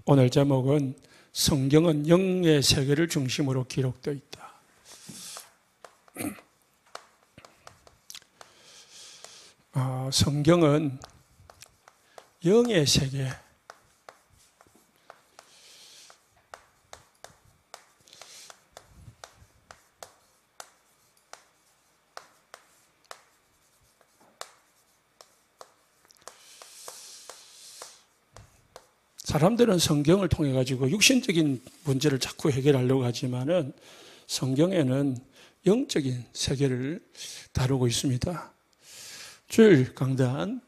오늘 제목은 성경은 영의 세계를 중심으로 기록되어 있다. 성경은 영의 세계, 사람들은 성경을 통해 가지고 육신적인 문제를 자꾸 해결하려고 하지만은 성경에는 영적인 세계를 다루고 있습니다. 주일 강단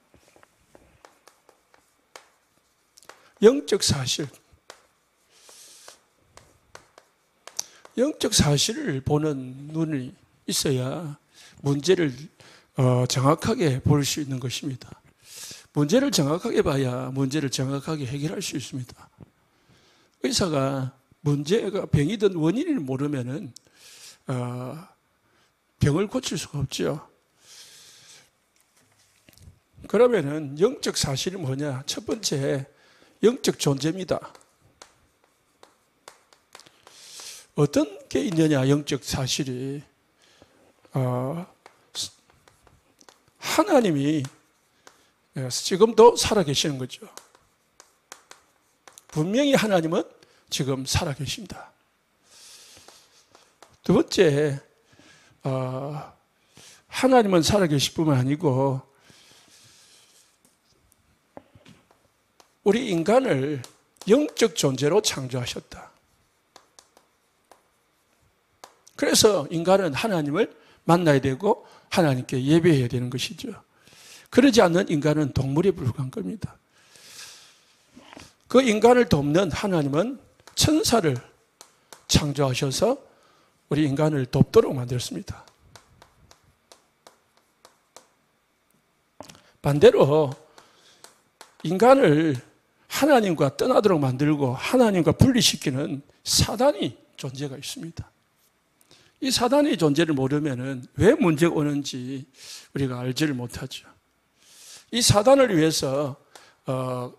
영적 사실, 영적 사실을 보는 눈이 있어야 문제를 정확하게 볼 수 있는 것입니다. 문제를 정확하게 봐야 문제를 정확하게 해결할 수 있습니다. 의사가 문제가 병이든 원인을 모르면은 병을 고칠 수가 없죠. 그러면은 영적 사실이 뭐냐? 첫 번째, 영적 존재입니다. 어떤 게 있느냐? 영적 사실이 하나님이 지금도 살아계시는 거죠. 분명히 하나님은 지금 살아계십니다. 두 번째, 하나님은 살아계실 뿐만 아니고 우리 인간을 영적 존재로 창조하셨다. 그래서 인간은 하나님을 만나야 되고 하나님께 예배해야 되는 것이죠. 그러지 않는 인간은 동물에 불과한 겁니다. 그 인간을 돕는 하나님은 천사를 창조하셔서 우리 인간을 돕도록 만들었습니다. 반대로 인간을 하나님과 떠나도록 만들고 하나님과 분리시키는 사단이 존재가 있습니다. 이 사단의 존재를 모르면 왜 문제가 오는지 우리가 알지를 못하죠. 이 사단을 위해서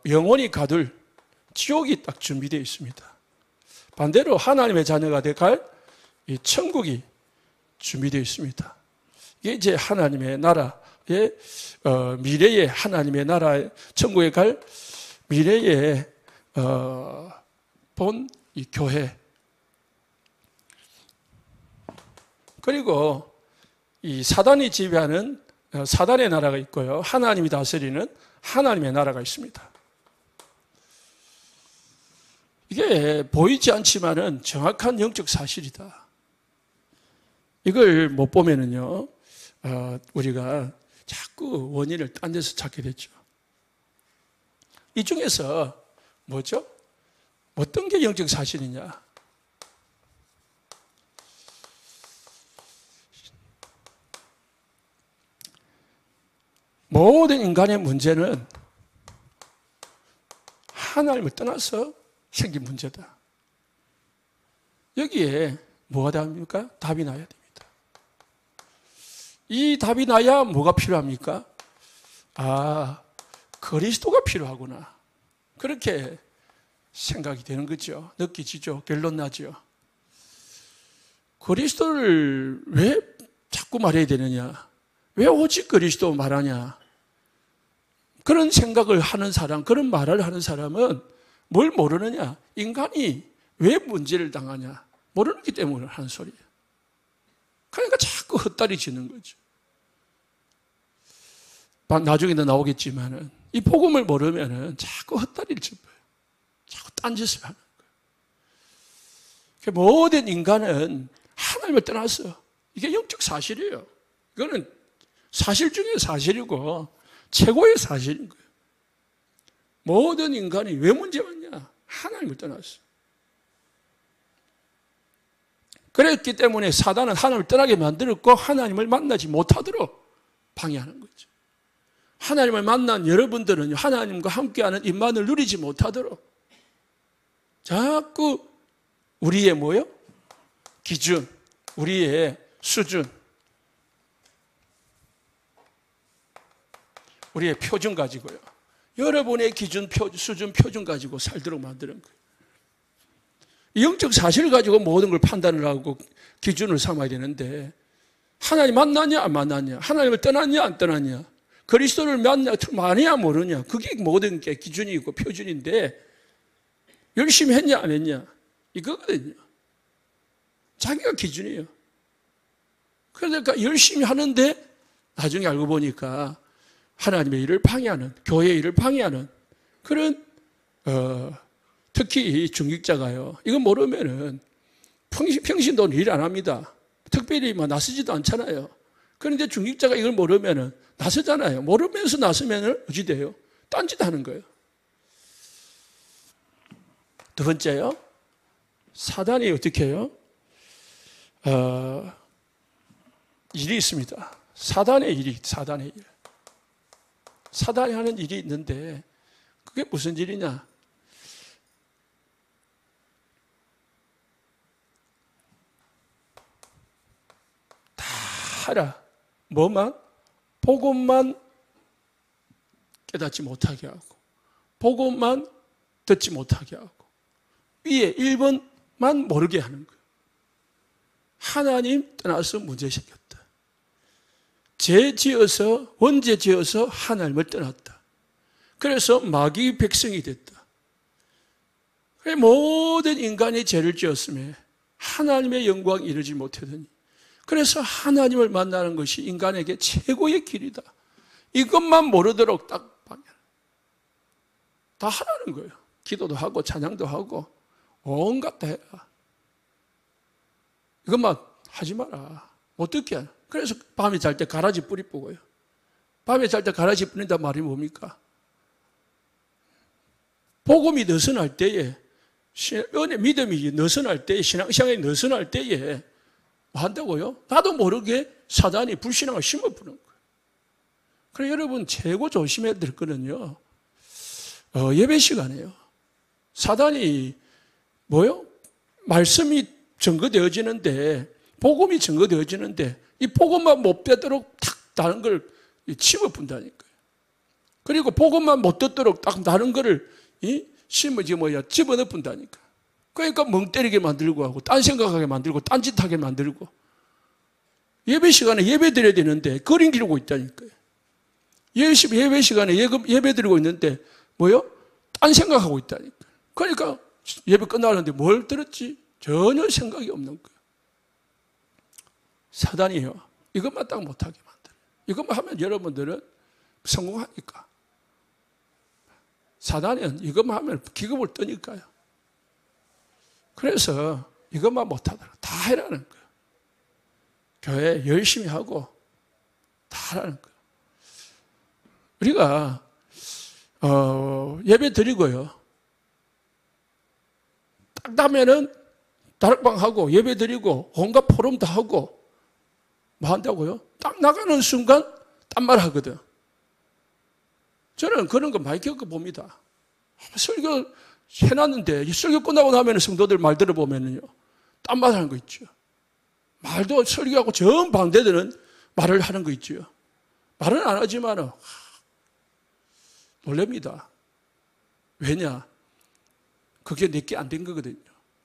영원히 가둘 지옥이 딱 준비되어 있습니다. 반대로 하나님의 자녀가 돼갈 이 천국이 준비되어 있습니다. 이게 이제 하나님의 나라의 미래의 하나님의 나라의 천국에 갈 미래의 본 이 교회, 그리고 이 사단이 지배하는 사단의 나라가 있고요. 하나님이 다스리는 하나님의 나라가 있습니다. 이게 보이지 않지만은 정확한 영적 사실이다. 이걸 못 보면은요, 우리가 자꾸 원인을 딴 데서 찾게 되죠. 이 중에서 뭐죠? 어떤 게 영적 사실이냐? 모든 인간의 문제는 하나님을 떠나서 생긴 문제다. 여기에 뭐가 답입니까? 답이 나야 됩니다. 이 답이 나야 뭐가 필요합니까? 그리스도가 필요하구나. 그렇게 생각이 되는 거죠. 느끼지죠. 결론 나죠. 그리스도를 왜 자꾸 말해야 되느냐? 왜 오직 그리스도 말하냐? 그런 생각을 하는 사람, 그런 말을 하는 사람은 뭘 모르느냐? 인간이 왜 문제를 당하냐? 모르기 때문에 하는 소리예요. 그러니까 자꾸 헛다리 짓는 거죠. 나중에도 나오겠지만은 이 복음을 모르면은 자꾸 헛다리를 짚어요. 자꾸 딴짓을 하는 거예요. 모든 인간은 하나님을 떠나서 이게 영적 사실이에요. 이거는 사실 중에 사실이고 최고의 사실인 거예요. 모든 인간이 왜 문제 왔냐? 하나님을 떠났어. 그랬기 때문에 사단은 하나님을 떠나게 만들었고 하나님을 만나지 못하도록 방해하는 거죠. 하나님을 만난 여러분들은 하나님과 함께하는 임만을 누리지 못하도록 자꾸 우리의 뭐요? 기준, 우리의 수준, 우리의 표준 가지고요. 여러분의 기준, 수준, 표준 가지고 살도록 만드는 거예요. 영적 사실을 가지고 모든 걸 판단을 하고 기준을 삼아야 되는데 하나님 만났냐 안 만났냐, 하나님을 떠났냐 안 떠났냐, 그리스도를 많이야 모르냐, 그게 모든 게 기준이고 표준인데 열심히 했냐 안 했냐 이거거든요. 자기가 기준이에요. 그러니까 열심히 하는데 나중에 알고 보니까 하나님의 일을 방해하는, 교회의 일을 방해하는 그런 특히 이 중직자가요. 이거 모르면은 평신도는 일 안 합니다. 특별히 나서지도 않잖아요. 그런데 중직자가 이걸 모르면은 나서잖아요. 모르면서 나서면은 어찌 돼요? 딴짓 하는 거예요. 두 번째요. 사단이 어떻게 해요? 일이 있습니다. 사단의 일. 사단이 하는 일이 있는데 그게 무슨 일이냐? 다 하라. 뭐만? 복음만 깨닫지 못하게 하고 복음만 듣지 못하게 하고 위에 1번만 모르게 하는 거예요. 하나님 떠나서 문제 생겼다. 죄 지어서 원죄 지어서 하나님을 떠났다. 그래서 마귀 백성이 됐다. 모든 인간이 죄를 지었음에 하나님의 영광 이르지 못하더니 그래서 하나님을 만나는 것이 인간에게 최고의 길이다. 이것만 모르도록 딱 방해. 다 하라는 거예요. 기도도 하고 찬양도 하고 온갖 다 해라. 이것만 하지 마라. 못 듣게 하라. 그래서 밤에 잘 때 가라지 뿌리 뿌고요. 밤에 잘 때 가라지 뿌린다 말이 뭡니까? 복음이 느슨할 때에, 은혜 믿음이 느슨할 때에, 신앙생활이 느슨할 때에 뭐 한다고요? 나도 모르게 사단이 불신앙을 심어부는 거예요. 그래서 여러분 최고 조심해야 될 거는요, 예배 시간이에요. 사단이 뭐요? 말씀이 증거되어지는데, 복음이 증거되어지는데, 이 복음만 못 빼도록 탁 다른 걸 심어분다니까요. 그리고 복음만 못 듣도록 딱 다른 거를 집어넣어 분다니까. 그러니까 멍 때리게 만들고 하고, 딴 생각하게 만들고, 딴짓하게 만들고. 예배 시간에 예배 드려야 되는데, 그림 기르고 있다니까요. 예배 시간에 예배 드리고 있는데, 뭐요? 딴 생각하고 있다니까요. 그러니까 예배 끝나는데 뭘 들었지? 전혀 생각이 없는 거예요. 사단이요. 이것만 딱 못하게 만들어요. 이것만 하면 여러분들은 성공하니까. 사단은 이것만 하면 기겁을 뜨니까요. 그래서 이것만 못하더라. 다 해라는 거예요. 교회 열심히 하고 다 하라는 거예요. 우리가 예배 드리고요. 딱 나면은 다락방하고 예배 드리고 온갖 포럼 다 하고 뭐 한다고요? 딱 나가는 순간 딴 말 하거든. 저는 그런 거 많이 겪어봅니다. 설교 해놨는데 설교 끝나고 나면 성도들 말 들어보면요, 딴 말 하는 거 있죠. 말도 설교하고 전 방대들은 말을 하는 거 있죠. 말은 안 하지만 놀랍니다. 왜냐? 그게 내게 안 된 거거든요.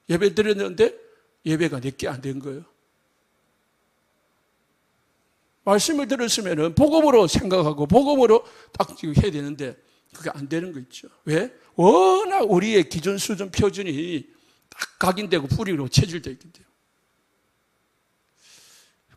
예배 드렸는데 예배가 내게 안 된 거예요. 말씀을 들었으면 복음으로 생각하고 복음으로 딱 해야 되는데 그게 안 되는 거 있죠. 왜? 워낙 우리의 기준, 수준, 표준이 딱 각인되고 뿌리로 체질되어 있기 때문에.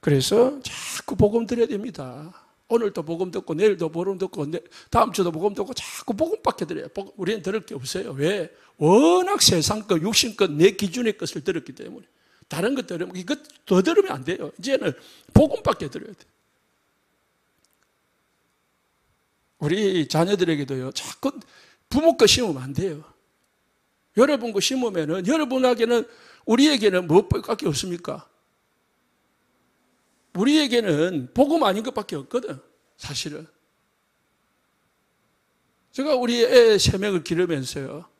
그래서 자꾸 복음 드려야 됩니다. 오늘도 복음 듣고 내일도 복음 듣고 다음 주도 복음 듣고 자꾸 복음밖에 들어요. 우리는 들을 게 없어요. 왜? 워낙 세상 것, 육신 것, 내 기준의 것을 들었기 때문에. 다른 것 들으면 이것 더 들으면 안 돼요. 이제는 복음밖에 들어야 돼요. 우리 자녀들에게도요, 자꾸 부모 거 심으면 안 돼요. 여러분 거 심으면은 여러분에게는, 우리에게는 무엇밖에 없습니까? 우리에게는 복음 아닌 것밖에 없거든, 사실은. 제가 우리 애 3명을 기르면서요,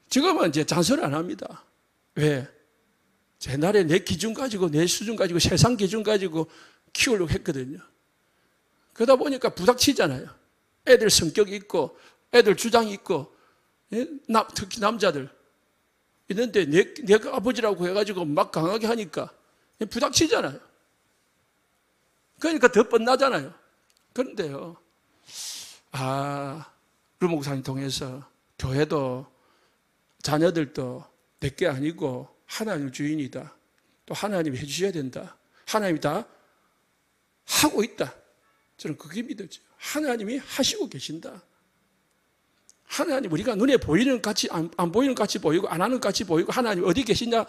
지금은 이제 잔소리 안 합니다. 왜? 제 날에 내 기준 가지고, 내 수준 가지고, 세상 기준 가지고 키우려고 했거든요. 그러다 보니까 부닥치잖아요. 애들 성격이 있고, 애들 주장이 있고, 예? 특히 남자들. 있는데 내가 아버지라고 해가지고 막 강하게 하니까 부닥치잖아요. 그러니까 더 뻔나잖아요. 그런데요, 루 목사님 통해서 교회도 자녀들도 내게 아니고 하나님 주인이다. 또 하나님이 해주셔야 된다. 하나님이 다 하고 있다. 저는 그게 믿어져요. 하나님이 하시고 계신다. 하나님, 우리가 눈에 보이는 같이 안 보이는 같이 보이고 안 하는 같이 보이고 하나님 어디 계시냐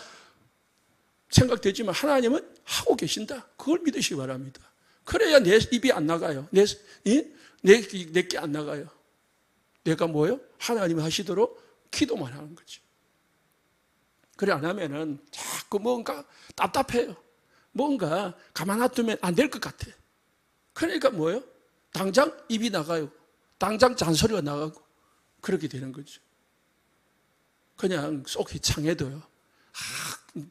생각되지만 하나님은 하고 계신다. 그걸 믿으시기 바랍니다. 그래야 내 입이 안 나가요. 내게 안 나가요. 내가 뭐요? 하나님이 하시도록 기도만 하는 거죠. 그래 안 하면은 자꾸 뭔가 답답해요. 뭔가 가만 놔두면 안 될 것 같아. 그러니까 뭐요? 당장 입이 나가요. 당장 잔소리가 나가고 그렇게 되는 거죠. 그냥 속이 창해도요.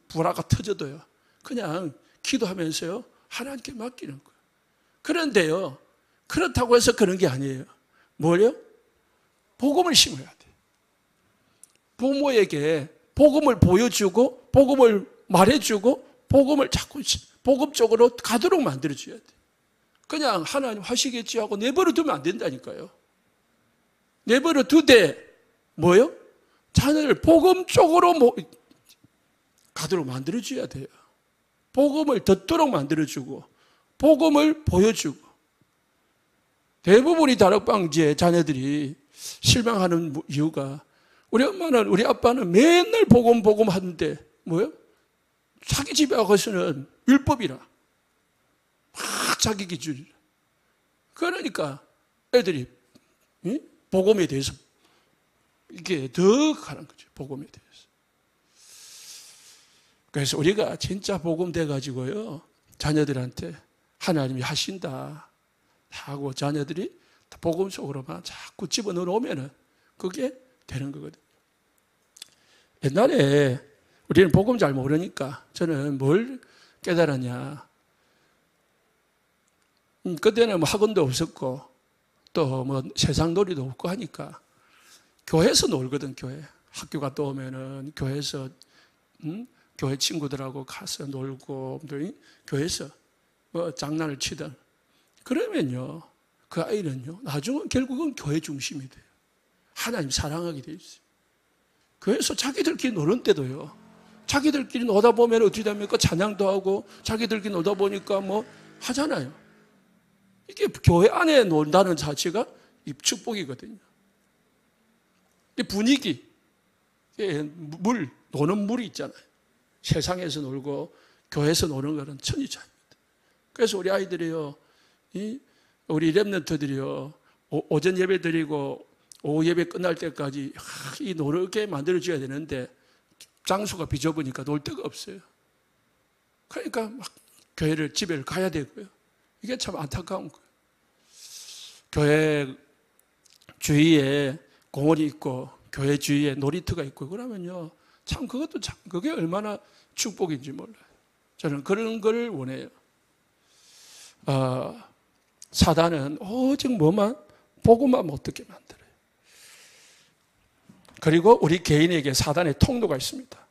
불화가 터져도요. 그냥 기도하면서요. 하나님께 맡기는 거예요. 그런데요. 그렇다고 해서 그런 게 아니에요. 뭐요? 복음을 심어야 돼요. 부모에게 복음을 보여주고 복음을 말해주고 복음을 자꾸 복음 쪽으로 가도록 만들어줘야 돼요. 그냥 하나님 하시겠지 하고 내버려 두면 안 된다니까요. 내버려 두되 뭐요? 자녀를 복음 쪽으로 가도록 만들어줘야 돼요. 복음을 듣도록 만들어주고 복음을 보여주고. 대부분이 다락방지에 자녀들이 실망하는 이유가 우리 엄마는 우리 아빠는 맨날 복음 하는데 뭐요? 자기 집에 가서는 율법이라 막 자기 기준이라. 그러니까 애들이 복음에 대해서 이게 더 가는 거죠. 복음에 대해서. 그래서 우리가 진짜 복음 돼가지고요 자녀들한테 하나님이 하신다 하고 자녀들이 복음 속으로만 자꾸 집어넣어 놓으면은 그게 되는 거거든요. 옛날에 우리는 복음 잘 모르니까 저는 뭘 깨달았냐. 그때는 뭐 학원도 없었고 또 뭐 세상 놀이도 없고 하니까 교회에서 놀거든. 교회 학교 갔다 오면은 교회에서 교회 친구들하고 가서 놀고 교회에서 뭐 장난을 치든 그러면요 그 아이는요 나중은 결국은 교회 중심이 돼요. 하나님 사랑하게 돼 있어요. 교회에서 자기들끼리 노는 때도요 자기들끼리 놀다 보면 어떻게 됩니까? 찬양도 하고 자기들끼리 놀다 보니까 뭐 하잖아요. 이게 교회 안에 논다는 자체가 이 축복이거든요. 이 분위기, 노는 물이 있잖아요. 세상에서 놀고 교회에서 노는 거는 천지차이입니다. 그래서 우리 아이들이요, 우리 랩런트들이요, 오전 예배 드리고 오후 예배 끝날 때까지 이 노르게 만들어줘야 되는데 장소가 비좁으니까 놀 데가 없어요. 그러니까 막 교회를 집에 가야 되고요. 이게 참 안타까운 거예요. 교회 주위에 공원이 있고 교회 주위에 놀이터가 있고 그러면요 참 그것도 참 그게 얼마나 축복인지 몰라요. 저는 그런 걸 원해요. 사단은 오직 뭐만 복음만 못 듣게 만들어요. 그리고 우리 개인에게 사단의 통로가 있습니다.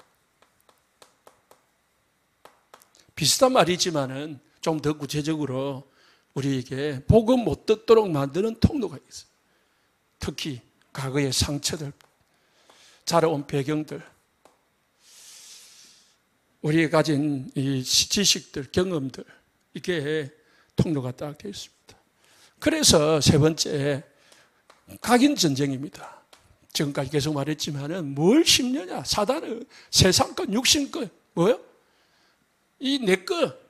비슷한 말이지만은 좀 더 구체적으로 우리에게 복음 못 듣도록 만드는 통로가 있어요. 특히 과거의 상처들, 자라온 배경들, 우리가 가진 이 지식들, 경험들, 이게 통로가 딱 되어 있습니다. 그래서 세 번째, 각인 전쟁입니다. 지금까지 계속 말했지만은 뭘 심느냐? 사단은 세상 것, 육신 것, 뭐요? 이 내 것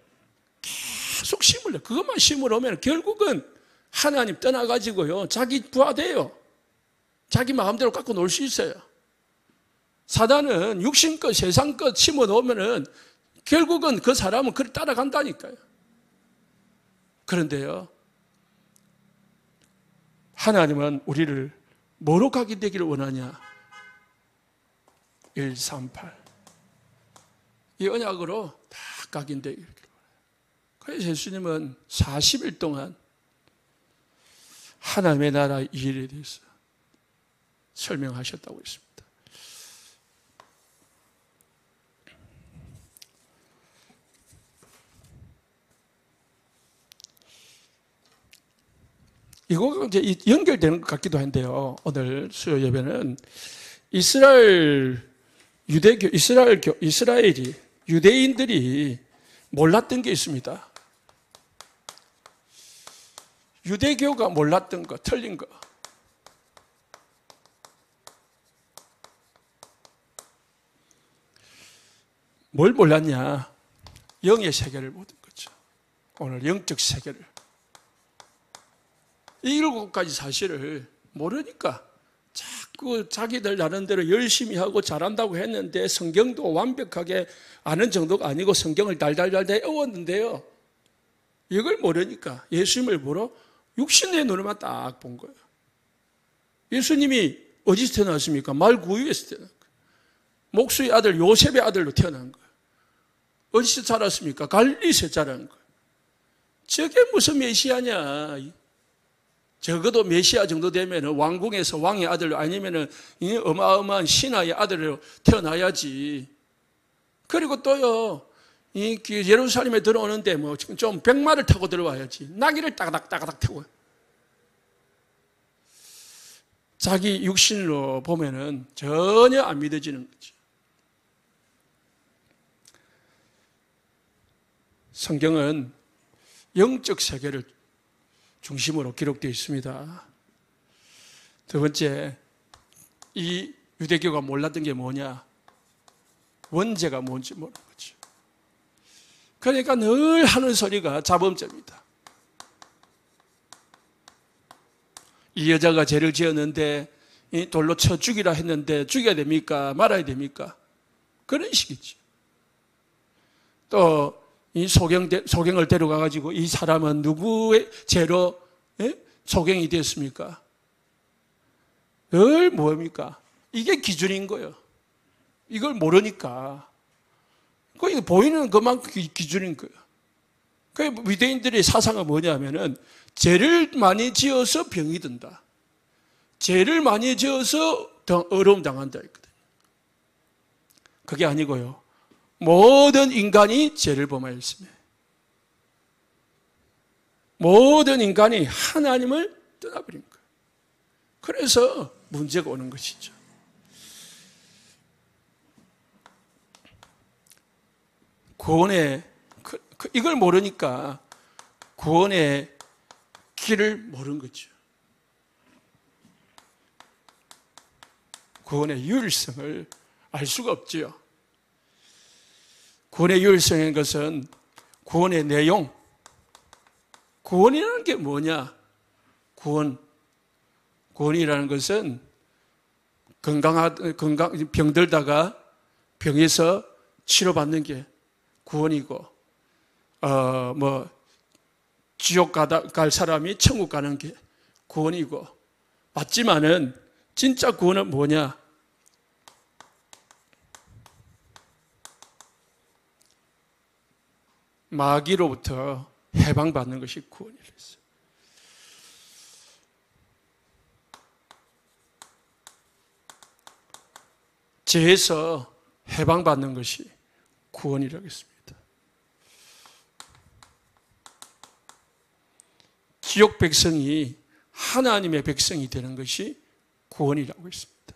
계속 심으려. 그것만 심으려면 결국은 하나님 떠나가지고요. 자기 부하돼요. 자기 마음대로 갖고 놀 수 있어요. 사단은 육신 것, 세상 것 심어 놓으면은 결국은 그 사람은 그를 따라간다니까요. 그런데요. 하나님은 우리를 뭐로 가게 되기를 원하냐? 138. 이 언약으로 다 각인되기를 원해요. 그래서 예수님은 40일 동안 하나님의 나라 일에 대해서 설명하셨다고 했습니다. 이거 이제 연결되는 것 같기도 한데요. 오늘 수요 예배는 이스라엘이 유대인들이 몰랐던 게 있습니다. 유대교가 몰랐던 거, 틀린 거. 뭘 몰랐냐? 영의 세계를 모든 거죠. 오늘 영적 세계를. 이 7가지 사실을 모르니까 자꾸 자기들 나름대로 열심히 하고 잘한다고 했는데 성경도 완벽하게 아는 정도가 아니고 성경을 달달달달 외웠는데요. 이걸 모르니까 예수님을 보러 육신의 눈으로만 딱 본 거예요. 예수님이 어디서 태어났습니까? 말구유에서 태어난 거예요. 목수의 아들 요셉의 아들로 태어난 거예요. 어디서 자랐습니까? 갈릴리에서 자란 거예요. 저게 무슨 메시아냐? 적어도 메시아 정도 되면 왕궁에서 왕의 아들로 아니면 어마어마한 신하의 아들로 태어나야지. 그리고 또요, 예루살렘에 들어오는데 뭐 좀 백마를 타고 들어와야지. 나귀를 따가닥 타고. 자기 육신으로 보면은 전혀 안 믿어지는 거죠. 성경은 영적 세계를 중심으로 기록되어 있습니다. 두 번째, 이 유대교가 몰랐던 게 뭐냐? 원죄가 뭔지 모르는 거죠. 그러니까 늘 하는 소리가 자범죄입니다. 이 여자가 죄를 지었는데 돌로 쳐 죽이라 했는데 죽여야 됩니까? 말아야 됩니까? 그런 식이죠. 또 이 소경을 데려가가지고 이 사람은 누구의 죄로 소경이 됐습니까? 늘 뭡니까? 이게 기준인 거예요. 이걸 모르니까. 보이는 것만 기준인 거예요. 그 유대인들의 사상은 뭐냐면은 죄를 많이 지어서 병이 든다. 죄를 많이 지어서 더 어려움 당한다 했거든요. 그게 아니고요. 모든 인간이 죄를 범하였으며 모든 인간이 하나님을 떠나버린 거예요. 그래서 문제가 오는 것이죠. 구원의 이걸 모르니까 구원의 길을 모르는 거죠. 구원의 유일성을 알 수가 없지요. 구원의 유일성인 것은 구원의 내용. 구원이라는 게 뭐냐? 구원이라는 것은 병들다가 병에서 치료받는 게 구원이고, 지옥 갈 사람이 천국 가는 게 구원이고, 맞지만은 진짜 구원은 뭐냐? 마귀로부터 해방받는 것이 구원이라 했어요. 죄에서 해방받는 것이 구원이라고 했습니다. 지옥 백성이 하나님의 백성이 되는 것이 구원이라고 했습니다.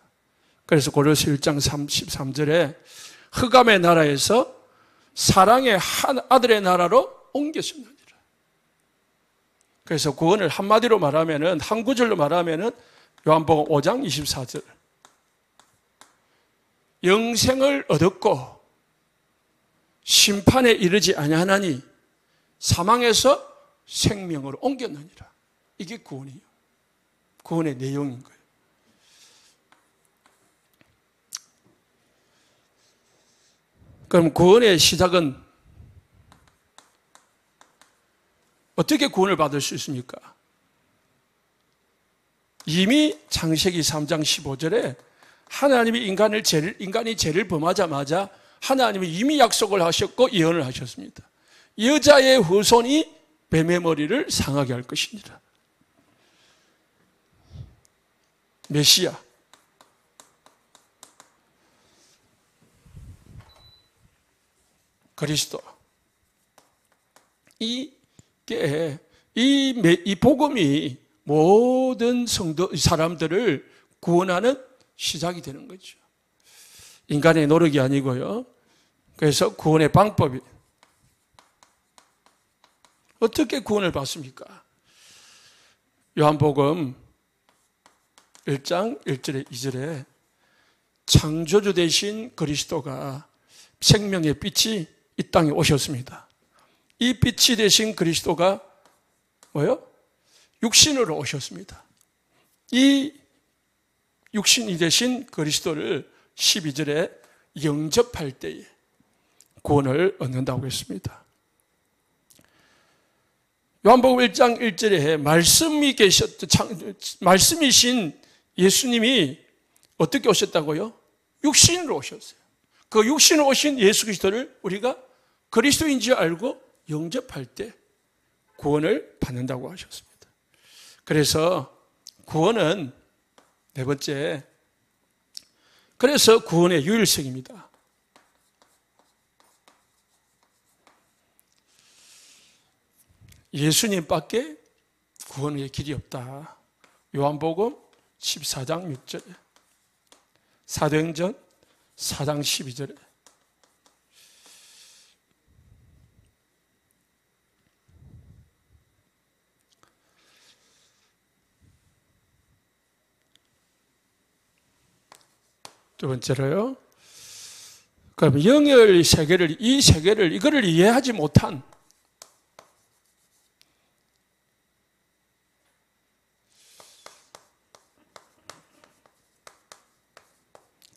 그래서 고린도서 1장 33절에 흑암의 나라에서 사랑의 아들의 나라로 옮겼습니다. 그래서 구원을 한마디로 말하면은, 한 구절로 말하면은 요한복음 5장 24절. 영생을 얻었고 심판에 이르지 아니하나니 사망에서 생명으로 옮겼느니라. 이게 구원이에요. 구원의 내용인 거예요. 그럼 구원의 시작은 어떻게 구원을 받을 수 있습니까? 이미 창세기 3장 15절에 하나님이 인간이 죄를 범하자마자 하나님이 이미 약속을 하셨고 예언을 하셨습니다. 여자의 후손이 뱀의 머리를 상하게 할 것이니라. 메시아. 그리스도. 이 복음이 모든 사람들을 구원하는 시작이 되는 거죠. 인간의 노력이 아니고요. 그래서 구원의 방법이 어떻게 구원을 받습니까? 요한복음 1장 1절에 2절에 창조주 되신 그리스도가 생명의 빛이 이 땅에 오셨습니다. 이 빛이 되신 그리스도가 뭐요? 육신으로 오셨습니다. 이 육신이 되신 그리스도를 12절에 영접할 때에 구원을 얻는다고 했습니다. 요한복음 1장 1절에 말씀이신 예수님이 어떻게 오셨다고요? 육신으로 오셨어요. 그 육신으로 오신 예수 그리스도를 우리가 그리스도인 줄 알고 영접할 때 구원을 받는다고 하셨습니다. 그래서 구원은 네 번째, 그래서 구원의 유일성입니다. 예수님밖에 구원의 길이 없다. 요한복음 14장 6절에, 사도행전 4장 12절에. 두 번째로요. 그럼 영의 세계를, 이거를 이해하지 못한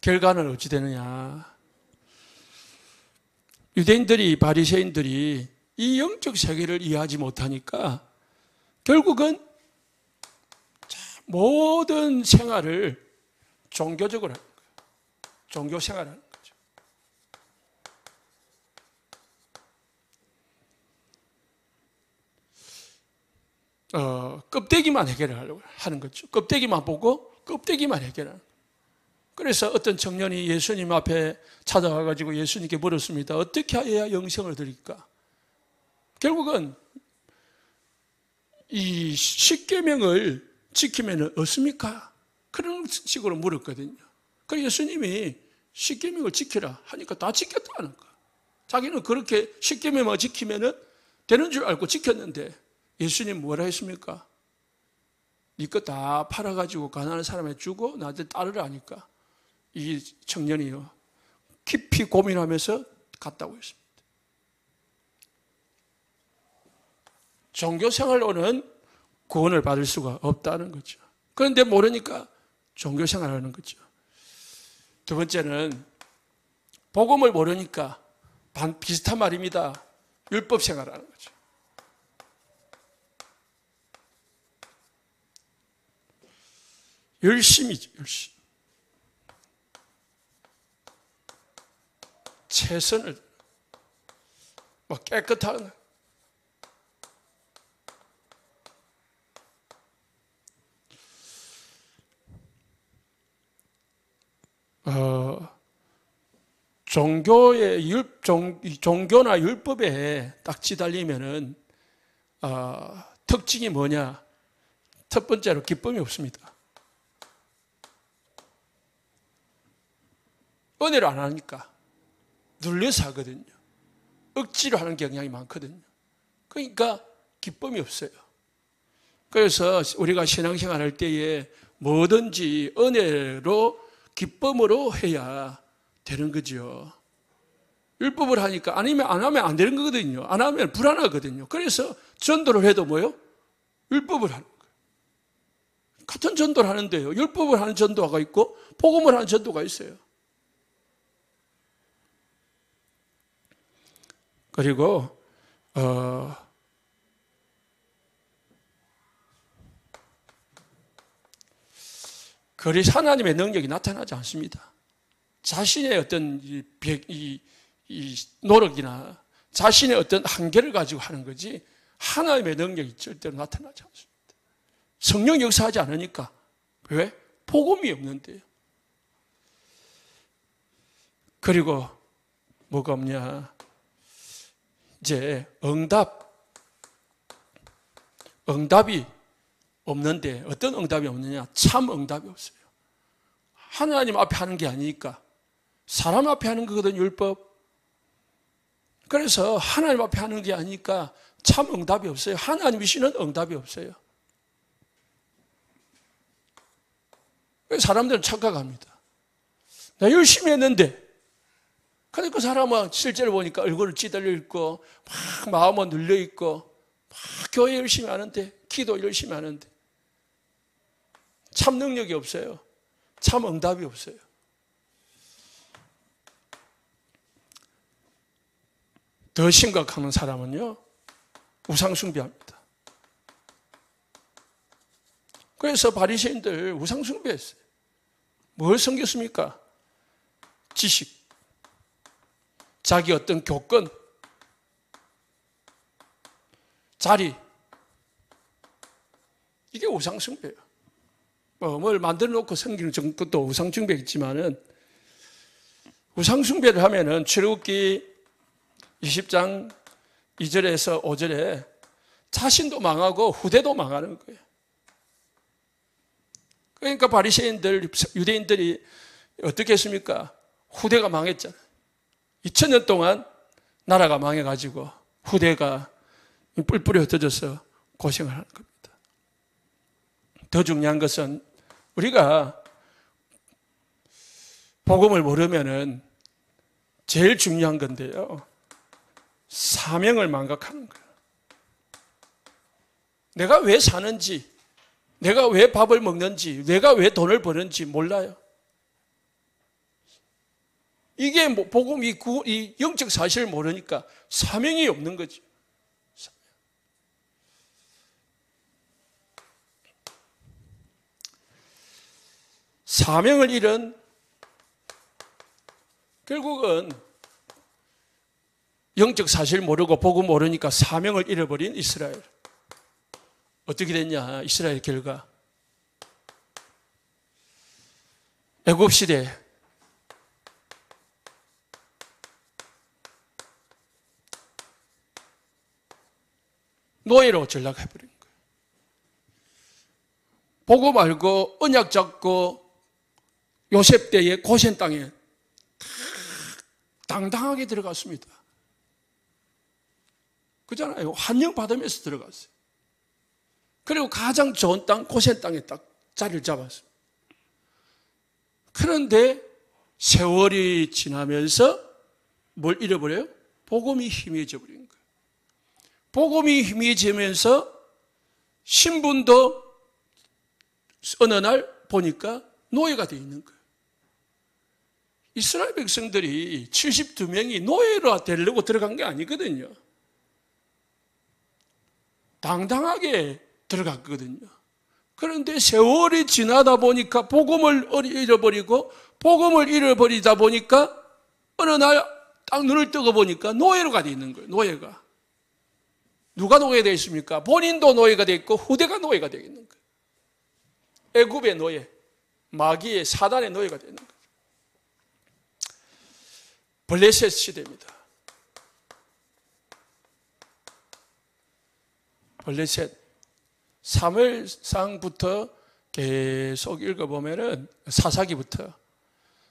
결과는 어찌 되느냐. 유대인들이, 바리새인들이 이 영적 세계를 이해하지 못하니까 결국은 모든 생활을 종교적으로 하는 거예요. 종교 생활을 하는 거죠. 껍데기만 해결하려고 하는 거죠. 껍데기만 보고 껍데기만 해결하는 거예요. 그래서 어떤 청년이 예수님 앞에 찾아와가지고 예수님께 물었습니다. 어떻게 해야 영생을 드릴까? 결국은 이 십계명을 지키면 어떻습니까? 그런 식으로 물었거든요. 그래서 예수님이 십계명을 지키라 하니까 다 지켰다는 거야. 자기는 그렇게 십계명만 지키면 되는 줄 알고 지켰는데 예수님 뭐라 했습니까? 네 거 다 팔아가지고 가난한 사람에 주고 나한테 따르라 하니까 이 청년이요 깊이 고민하면서 갔다고 했습니다. 종교생활로는 구원을 받을 수가 없다는 거죠. 그런데 모르니까 종교생활하는 거죠. 두 번째는 복음을 모르니까 비슷한 말입니다. 율법생활하는 거죠. 열심이죠, 열심. 최선을 깨끗한 종교나 율법에 딱 지달리면은 특징이 뭐냐? 첫 번째로 기쁨이 없습니다. 은혜를 안 하니까 눌려서 하거든요. 억지로 하는 경향이 많거든요. 그러니까 기쁨이 없어요. 그래서 우리가 신앙생활 할 때에 뭐든지 은혜로 기쁨으로 해야 되는 거죠. 율법을 하니까 아니면 안 하면 안 되는 거거든요. 안 하면 불안하거든요. 그래서 전도를 해도 뭐요? 율법을 하는 거예요. 같은 전도를 하는데요. 율법을 하는 전도가 있고 복음을 하는 전도가 있어요. 그리고 그리스 하나님의 능력이 나타나지 않습니다. 자신의 어떤 이 노력이나 자신의 어떤 한계를 가지고 하는 거지 하나님의 능력이 절대로 나타나지 않습니다. 성령 역사하지 않으니까. 왜? 복음이 없는데요. 그리고 뭐가 없냐? 이제 응답이 없는데 어떤 응답이 없느냐? 참 응답이 없어요. 하나님 앞에 하는 게 아니니까 사람 앞에 하는 거거든, 율법. 그래서 하나님 앞에 하는 게 아니니까 참 응답이 없어요. 하나님이시는 응답이 없어요. 사람들은 착각합니다. 나 열심히 했는데, 근데 그 사람은 실제로 보니까 얼굴을 찌들려 있고, 막 마음은 눌려 있고, 막 교회 열심히 하는데, 기도 열심히 하는데, 참 능력이 없어요. 참 응답이 없어요. 더 심각한 사람은요, 우상숭배합니다. 그래서 바리새인들 우상숭배했어요. 뭘 섬겼습니까? 지식, 자기 어떤 교권, 자리, 이게 우상숭배예요. 뭘 만들어 놓고 섬기는 것도 우상숭배겠지만은, 우상숭배를 하면은 출애굽기 20장 2절에서 5절에 자신도 망하고 후대도 망하는 거예요. 그러니까 바리새인들, 유대인들이 어떻게 했습니까? 후대가 망했잖아요. 2000년 동안 나라가 망해가지고 후대가 뿔뿔이 흩어져서 고생을 하는 겁니다. 더 중요한 것은 우리가 복음을 모르면은 제일 중요한 건데요, 사명을 망각하는 거예요. 내가 왜 사는지, 내가 왜 밥을 먹는지, 내가 왜 돈을 버는지 몰라요. 이게 복음, 이 영적 사실을 모르니까 사명이 없는 거죠. 사명을 잃은, 결국은 영적 사실 모르고 복음 모르니까 사명을 잃어버린 이스라엘. 어떻게 됐냐? 이스라엘 결과. 애굽 시대 노예로 전락해버린 거예요. 복음 알고 언약 잡고 요셉 때의 고센 땅에 당당하게 들어갔습니다. 그잖아요. 환영 받으면서 들어갔어요. 그리고 가장 좋은 땅, 고센 땅에 딱 자리를 잡았어요. 그런데 세월이 지나면서 뭘 잃어버려요? 복음이 희미해져 버린 거예요. 복음이 희미해지면서 신분도 어느 날 보니까 노예가 되어 있는 거예요. 이스라엘 백성들이 72명이 노예로 되려고 들어간 게 아니거든요. 당당하게 들어갔거든요. 그런데 세월이 지나다 보니까 복음을 잃어버리고, 복음을 잃어버리다 보니까 어느 날 딱 눈을 뜨고 보니까 노예로가 되어 있는 거예요. 노예가. 누가 노예가 되어 있습니까? 본인도 노예가 되어 있고 후대가 노예가 되어 있는 거예요. 애굽의 노예, 마귀의 사단의 노예가 되는 거예요. 블레셋 시대입니다. 블레셋. 사무엘상부터 계속 읽어보면은, 사사기부터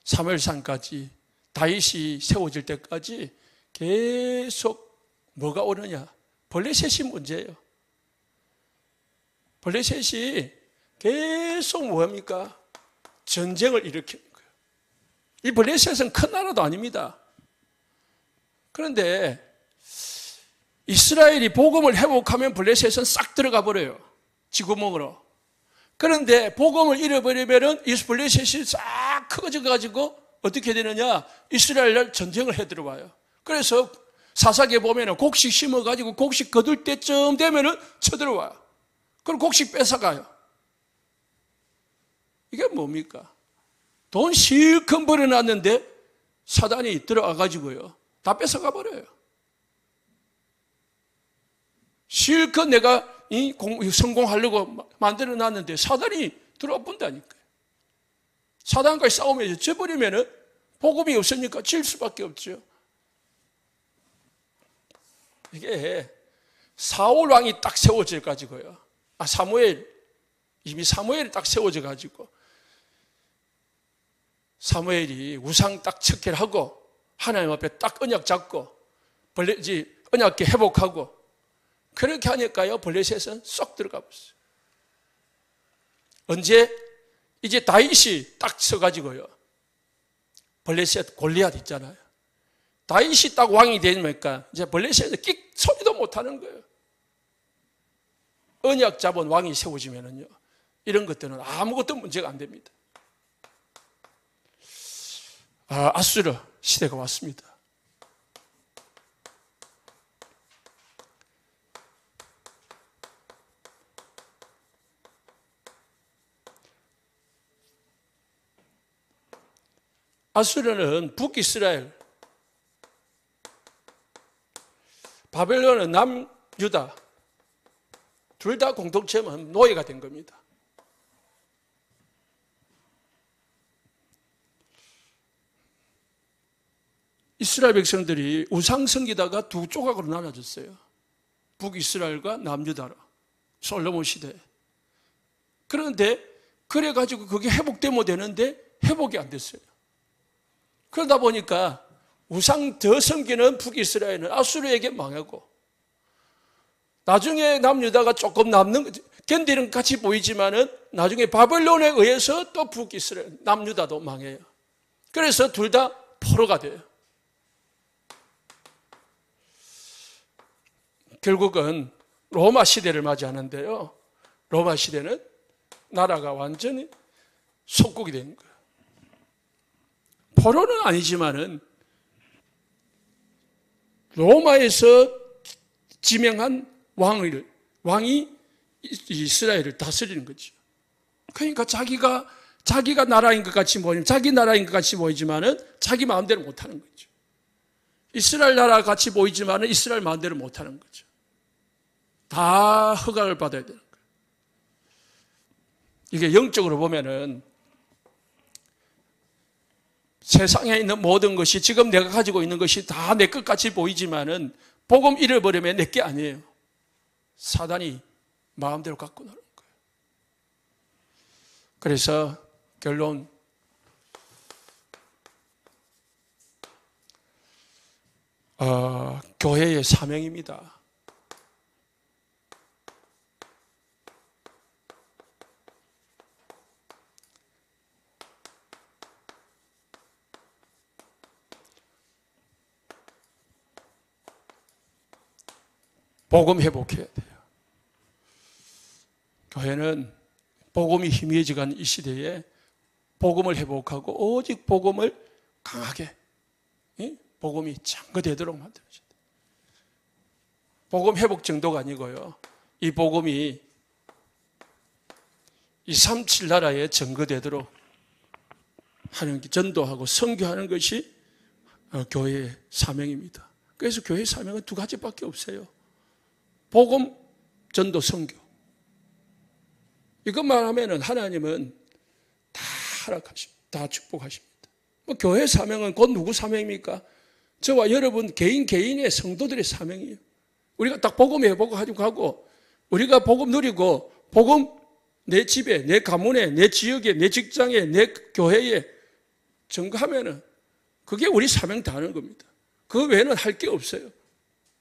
사무엘상까지 다윗이 세워질 때까지 계속 뭐가 오느냐? 블레셋이 문제예요. 블레셋이 계속 뭐합니까? 전쟁을 일으키는 거예요. 이 블레셋은 큰 나라도 아닙니다. 그런데 이스라엘이 복음을 회복하면 블레셋은 싹 들어가 버려요. 쥐구멍으로. 그런데 복음을 잃어버리면은 이 블레셋이 싹 커져가지고 어떻게 되느냐? 이스라엘을 전쟁을 해 들어와요. 그래서 사사기에 보면은 곡식 심어가지고 곡식 거둘 때쯤 되면은 쳐들어와요. 그럼 곡식 뺏어가요. 이게 뭡니까? 돈 실컷 벌어놨는데 사단이 들어와가지고요, 다 뺏어가 버려요. 실컷 내가 성공하려고 만들어놨는데 사단이 들어와 본다니까요. 사단과의 싸움에 져버리면은 복음이 없으니까 질 수밖에 없죠. 이게 사울 왕이 딱 세워져 가지고요. 이미 사무엘이 딱 세워져 가지고 사무엘이 우상 딱 척결하고 하나님 앞에 딱 언약 잡고 언약계 회복하고 그렇게 하니까요 블레셋은 쏙 들어가 버렸어요. 언제? 이제 다윗이 딱 서가지고요. 블레셋 골리앗 있잖아요. 다윗이 딱 왕이 되니까 이제 블레셋은 끽 소리도 못하는 거예요. 언약 잡은 왕이 세워지면은요 이런 것들은 아무것도 문제가 안 됩니다. 아수르 시대가 왔습니다. 아수르는 북이스라엘, 바벨론은 남유다, 둘 다 공동체면 노예가 된 겁니다. 이스라엘 백성들이 우상 섬기다가 두 조각으로 나눠졌어요. 북이스라엘과 남유다로, 솔로몬 시대에. 그런데 그래가지고 그게 회복되면 되는데 회복이 안 됐어요. 그러다 보니까 우상 더 섬기는 북이스라엘은 아수르에게 망하고 나중에 남유다가 조금 견디는 같이 보이지만은 나중에 바벨론에 의해서 또 북이스라엘, 남유다도 망해요. 그래서 둘 다 포로가 돼요. 결국은 로마 시대를 맞이하는데요. 로마 시대는 나라가 완전히 속국이 된 거예요. 포로는 아니지만은 로마에서 지명한 왕이 이스라엘을 다스리는 거죠. 그러니까 자기가 나라인 것 같이 보이면 자기 나라인 것 같이 보이지만은 자기 마음대로 못하는 거죠. 이스라엘 나라 같이 보이지만은 이스라엘 마음대로 못하는 거죠. 다 허가를 받아야 되는 거예요. 이게 영적으로 보면은 세상에 있는 모든 것이 지금 내가 가지고 있는 것이 다 내 것 같이 보이지만은 복음 잃어버리면 내 게 아니에요. 사단이 마음대로 갖고 노는 거예요. 그래서 결론, 교회의 사명입니다. 복음 회복해야 돼요. 교회는 복음이 희미해지는 이 시대에 복음을 회복하고 오직 복음을 강하게, 복음이 장거되도록 만들어야 돼요. 복음 회복 정도가 아니고요. 이 복음이 237 나라에 전거되도록 하는, 전도하고 선교하는 것이 교회의 사명입니다. 그래서 교회의 사명은 두 가지밖에 없어요. 복음, 전도, 선교. 이것만 하면은 하나님은 다 허락하십니다. 다 축복하십니다. 교회 사명은 곧 누구 사명입니까? 저와 여러분 개인의 성도들의 사명이에요. 우리가 딱 복음 회복하고 우리가 복음 누리고 복음 내 집에, 내 가문에, 내 지역에, 내 직장에, 내 교회에 전가하면은 그게 우리 사명 다하는 겁니다. 그 외에는 할 게 없어요.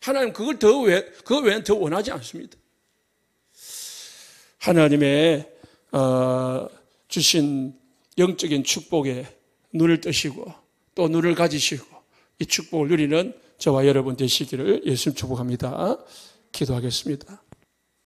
하나님 그거 외에는 더 원하지 않습니다. 하나님의 주신 영적인 축복에 눈을 뜨시고 또 눈을 가지시고 이 축복을 누리는 저와 여러분 되시기를 예수님 축복합니다. 기도하겠습니다.